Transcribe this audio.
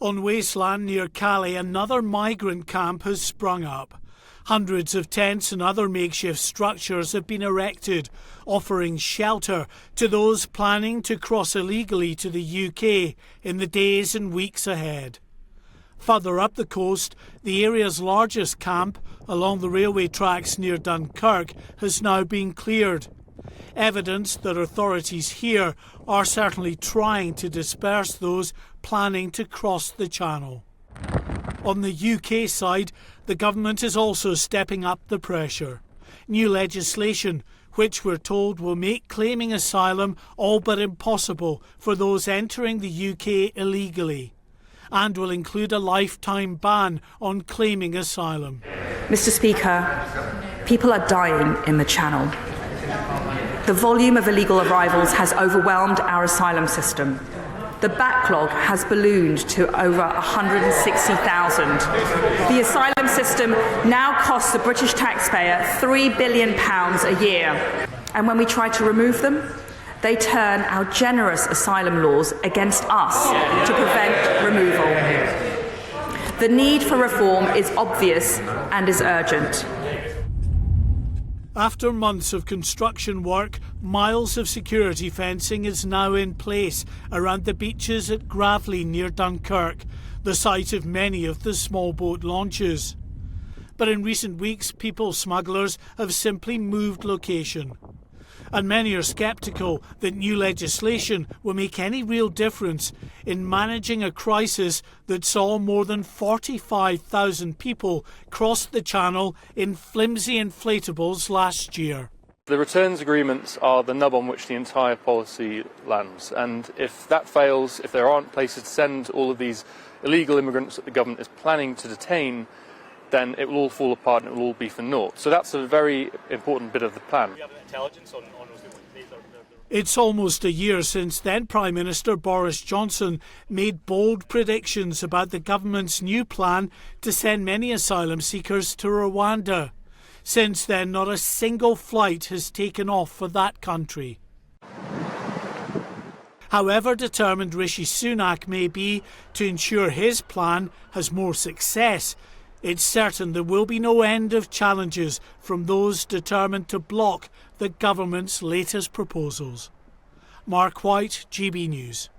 On wasteland near Calais, another migrant camp has sprung up. Hundreds of tents and other makeshift structures have been erected, offering shelter to those planning to cross illegally to the UK in the days and weeks ahead. Further up the coast, the area's largest camp, along the railway tracks near Dunkirk, has now been cleared. Evidence that authorities here are certainly trying to disperse those planning to cross the Channel. On the UK side, the government is also stepping up the pressure. New legislation, which we're told will make claiming asylum all but impossible for those entering the UK illegally, and will include a lifetime ban on claiming asylum. Mr. Speaker, people are dying in the Channel. The volume of illegal arrivals has overwhelmed our asylum system. The backlog has ballooned to over 160,000. The asylum system now costs the British taxpayer £3 billion a year. And when we try to remove them, they turn our generous asylum laws against us to prevent removal. The need for reform is obvious and is urgent. After months of construction work, miles of security fencing is now in place around the beaches at Gravely near Dunkirk, the site of many of the small boat launches. But in recent weeks, people smugglers have simply moved location. And many are sceptical that new legislation will make any real difference in managing a crisis that saw more than 45,000 people cross the Channel in flimsy inflatables last year. The returns agreements are the nub on which the entire policy lands, and if that fails, if there aren't places to send all of these illegal immigrants that the government is planning to detain, then it will all fall apart and it will all be for naught. So that's a very important bit of the plan. Do you have intelligence on It's almost a year since then Prime Minister Boris Johnson made bold predictions about the government's new plan to send many asylum seekers to Rwanda. Since then, not a single flight has taken off for that country. However determined Rishi Sunak may be to ensure his plan has more success, it's certain there will be no end of challenges from those determined to block the government's latest proposals. Mark White, GB News.